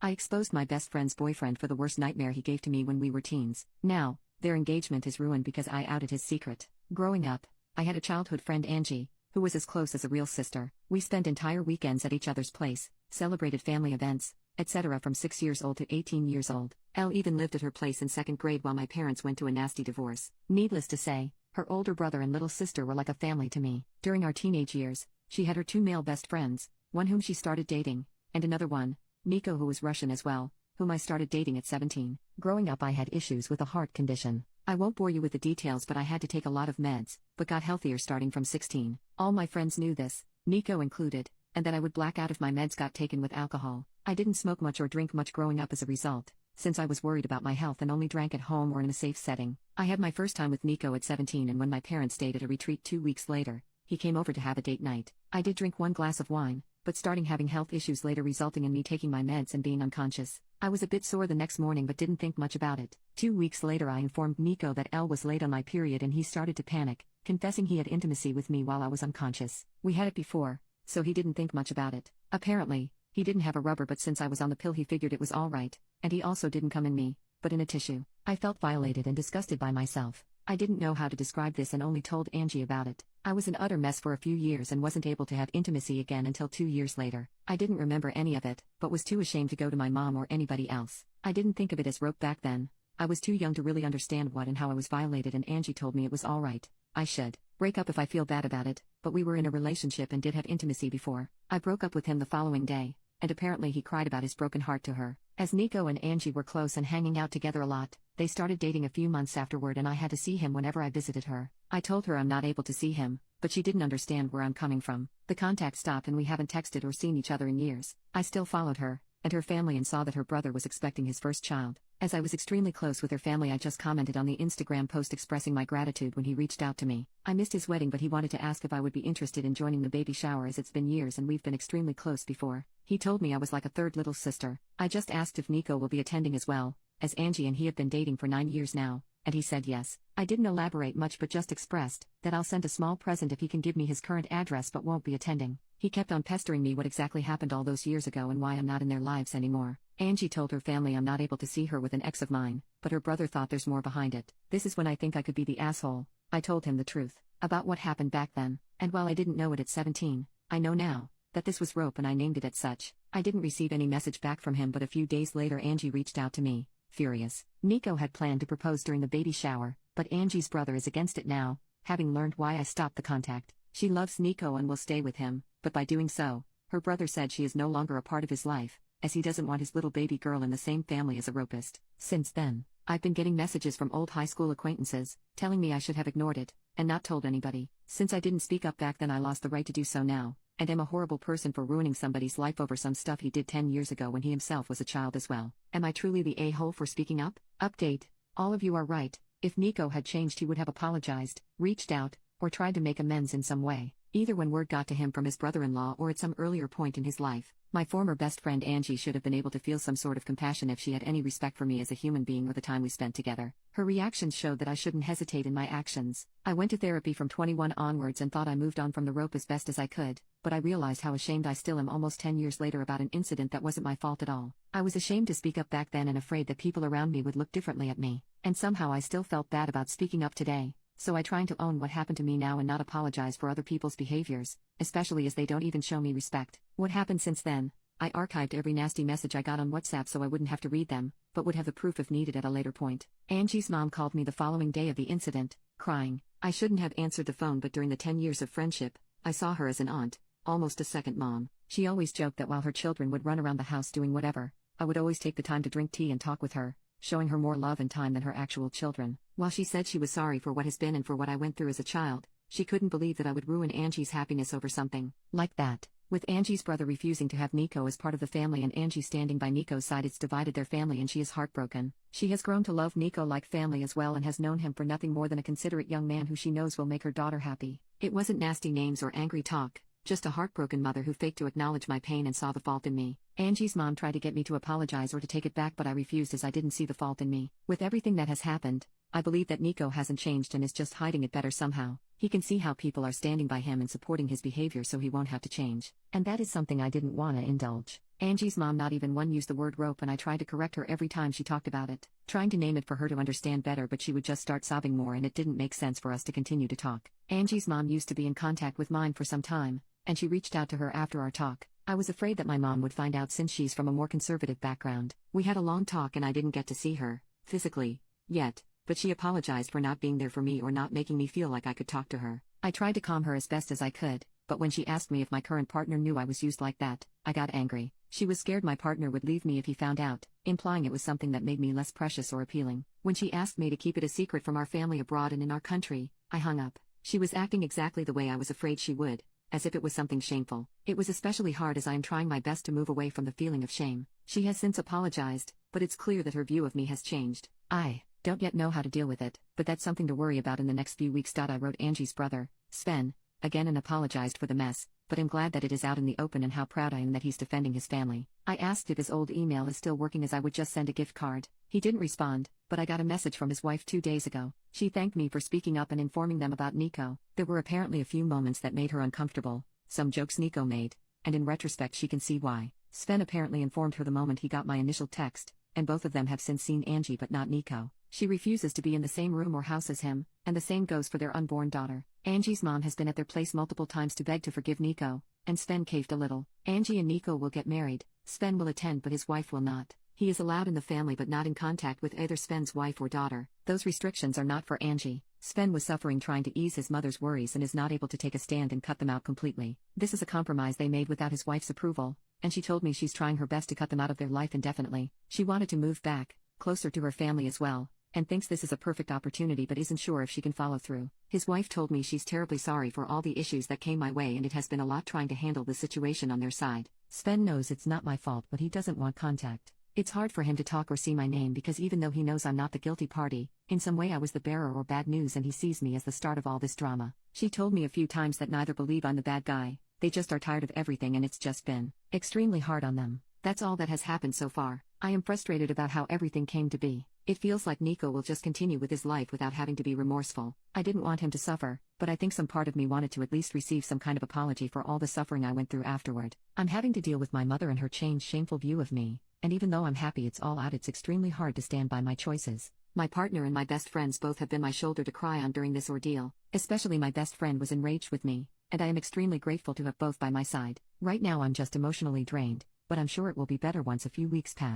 I exposed my best friend's boyfriend for the worst nightmare he gave to me when we were teens. Now, their engagement is ruined because I outed his secret. Growing up, I had a childhood friend Angie, who was as close as a real sister. We spent entire weekends at each other's place, celebrated family events, etc. from 6 years old to 18 years old. Elle even lived at her place in 2nd grade while my parents went to a nasty divorce. Needless to say, her older brother and little sister were like a family to me. During our teenage years, she had her 2 male best friends, one whom she started dating, and another one, Nico, who was Russian as well, whom I started dating at 17. Growing up I had issues with a heart condition. I won't bore you with the details, but I had to take a lot of meds, but got healthier starting from 16. All my friends knew this, Nico included, and that I would black out if my meds got taken with alcohol. I didn't smoke much or drink much growing up as a result, since I was worried about my health and only drank at home or in a safe setting. I had my first time with Nico at 17, and when my parents stayed at a retreat 2 weeks later, he came over to have a date night. I did drink 1 glass of wine, but starting having health issues later resulting in me taking my meds and being unconscious. I was a bit sore the next morning but didn't think much about it. 2 weeks later I informed Nico that Elle was late on my period and he started to panic, confessing he had intimacy with me while I was unconscious. We had it before, so he didn't think much about it. Apparently, he didn't have a rubber, but since I was on the pill he figured it was alright, and he also didn't come in me, but in a tissue. I felt violated and disgusted by myself. I didn't know how to describe this and only told Angie about it. I was an utter mess for a few years and wasn't able to have intimacy again until 2 years later. I didn't remember any of it, but was too ashamed to go to my mom or anybody else. I didn't think of it as rope back then. I was too young to really understand what and how I was violated, and Angie told me it was alright. I should break up if I feel bad about it, but we were in a relationship and did have intimacy before. I broke up with him the following day, and apparently he cried about his broken heart to her. As Nico and Angie were close and hanging out together a lot, they started dating a few months afterward, and I had to see him whenever I visited her. I told her I'm not able to see him, but she didn't understand where I'm coming from. The contact stopped and we haven't texted or seen each other in years. I still followed her and her family and saw that her brother was expecting his first child. As I was extremely close with her family, I just commented on the Instagram post expressing my gratitude when he reached out to me. I missed his wedding, but he wanted to ask if I would be interested in joining the baby shower, as it's been years and we've been extremely close before. He told me I was like a third little sister. I just asked if Nico will be attending as well, as Angie and he have been dating for 9 years now, and he said yes. I didn't elaborate much but just expressed that I'll send a small present if he can give me his current address but won't be attending. He kept on pestering me what exactly happened all those years ago and why I'm not in their lives anymore. Angie told her family I'm not able to see her with an ex of mine, but her brother thought there's more behind it. This is when I think I could be the asshole. I told him the truth about what happened back then, and while I didn't know it at 17, I know now that this was rope and I named it as such. I didn't receive any message back from him, but a few days later Angie reached out to me, furious. Nico had planned to propose during the baby shower, but Angie's brother is against it now, having learned why I stopped the contact. She loves Nico and will stay with him, but by doing so, her brother said she is no longer a part of his life, as he doesn't want his little baby girl in the same family as a rapist. Since then, I've been getting messages from old high school acquaintances, telling me I should have ignored it, and not told anybody. Since I didn't speak up back then, I lost the right to do so now, and am a horrible person for ruining somebody's life over some stuff he did 10 years ago when he himself was a child as well. Am I truly the a-hole for speaking up? Update: all of you are right. If Nico had changed, he would have apologized, reached out, or tried to make amends in some way, either when word got to him from his brother-in-law or at some earlier point in his life. My former best friend Angie should have been able to feel some sort of compassion if she had any respect for me as a human being or the time we spent together. Her reactions showed that I shouldn't hesitate in my actions. I went to therapy from 21 onwards and thought I moved on from the rope as best as I could, but I realized how ashamed I still am almost 10 years later about an incident that wasn't my fault at all. I was ashamed to speak up back then and afraid that people around me would look differently at me, and somehow I still felt bad about speaking up today. So I trying to own what happened to me now and not apologize for other people's behaviors, especially as they don't even show me respect. What happened since then? I archived every nasty message I got on WhatsApp so I wouldn't have to read them, but would have the proof if needed at a later point. Angie's mom called me the following day of the incident, crying. I shouldn't have answered the phone, but during the 10 years of friendship, I saw her as an aunt, almost a second mom. She always joked that while her children would run around the house doing whatever, I would always take the time to drink tea and talk with her, showing her more love and time than her actual children. While she said she was sorry for what has been and for what I went through as a child, she couldn't believe that I would ruin Angie's happiness over something like that. With Angie's brother refusing to have Nico as part of the family and Angie standing by Nico's side, it's divided their family and she is heartbroken. She has grown to love Nico like family as well and has known him for nothing more than a considerate young man who she knows will make her daughter happy. It wasn't nasty names or angry talk, just a heartbroken mother who faked to acknowledge my pain and saw the fault in me. Angie's mom tried to get me to apologize or to take it back, but I refused as I didn't see the fault in me. With everything that has happened, I believe that Nico hasn't changed and is just hiding it better somehow. He can see how people are standing by him and supporting his behavior, so he won't have to change. And that is something I didn't want to indulge. Angie's mom not even one used the word rope, and I tried to correct her every time she talked about it, trying to name it for her to understand better, but she would just start sobbing more and it didn't make sense for us to continue to talk. Angie's mom used to be in contact with mine for some time, and she reached out to her after our talk. I was afraid that my mom would find out since she's from a more conservative background. We had a long talk and I didn't get to see her, physically, yet, but she apologized for not being there for me or not making me feel like I could talk to her. I tried to calm her as best as I could, but when she asked me if my current partner knew I was used like that, I got angry. She was scared my partner would leave me if he found out, implying it was something that made me less precious or appealing. When she asked me to keep it a secret from our family abroad and in our country, I hung up. She was acting exactly the way I was afraid she would, as if it was something shameful. It was especially hard as I am trying my best to move away from the feeling of shame. She has since apologized, but it's clear that her view of me has changed. I don't yet know how to deal with it, but that's something to worry about in the next few weeks. I wrote Angie's brother, Sven, again and apologized for the mess, but I'm glad that it is out in the open and how proud I am that he's defending his family. I asked if his old email is still working as I would just send a gift card. He didn't respond, but I got a message from his wife 2 days ago. She thanked me for speaking up and informing them about Nico. There were apparently a few moments that made her uncomfortable, some jokes Nico made, and in retrospect she can see why. Sven apparently informed her the moment he got my initial text, and both of them have since seen Angie but not Nico. She refuses to be in the same room or house as him, and the same goes for their unborn daughter. Angie's mom has been at their place multiple times to beg to forgive Nico, and Sven caved a little. Angie and Nico will get married. Sven will attend but his wife will not. He is allowed in the family but not in contact with either Sven's wife or daughter. Those restrictions are not for Angie. Sven was suffering trying to ease his mother's worries and is not able to take a stand and cut them out completely. This is a compromise they made without his wife's approval, and she told me she's trying her best to cut them out of their life indefinitely. She wanted to move back, closer to her family as well, and thinks this is a perfect opportunity but isn't sure if she can follow through. His wife told me she's terribly sorry for all the issues that came my way and it has been a lot trying to handle the situation on their side. Sven knows it's not my fault but he doesn't want contact. It's hard for him to talk or see my name because even though he knows I'm not the guilty party, in some way I was the bearer or bad news and he sees me as the start of all this drama. She told me a few times that neither believe I'm the bad guy, they just are tired of everything and it's just been extremely hard on them. That's all that has happened so far. I am frustrated about how everything came to be. It feels like Nico will just continue with his life without having to be remorseful. I didn't want him to suffer, but I think some part of me wanted to at least receive some kind of apology for all the suffering I went through afterward. I'm having to deal with my mother and her changed, shameful view of me, and even though I'm happy it's all out, it's extremely hard to stand by my choices. My partner and my best friends both have been my shoulder to cry on during this ordeal. Especially my best friend was enraged with me, and I am extremely grateful to have both by my side. Right now I'm just emotionally drained, but I'm sure it will be better once a few weeks pass.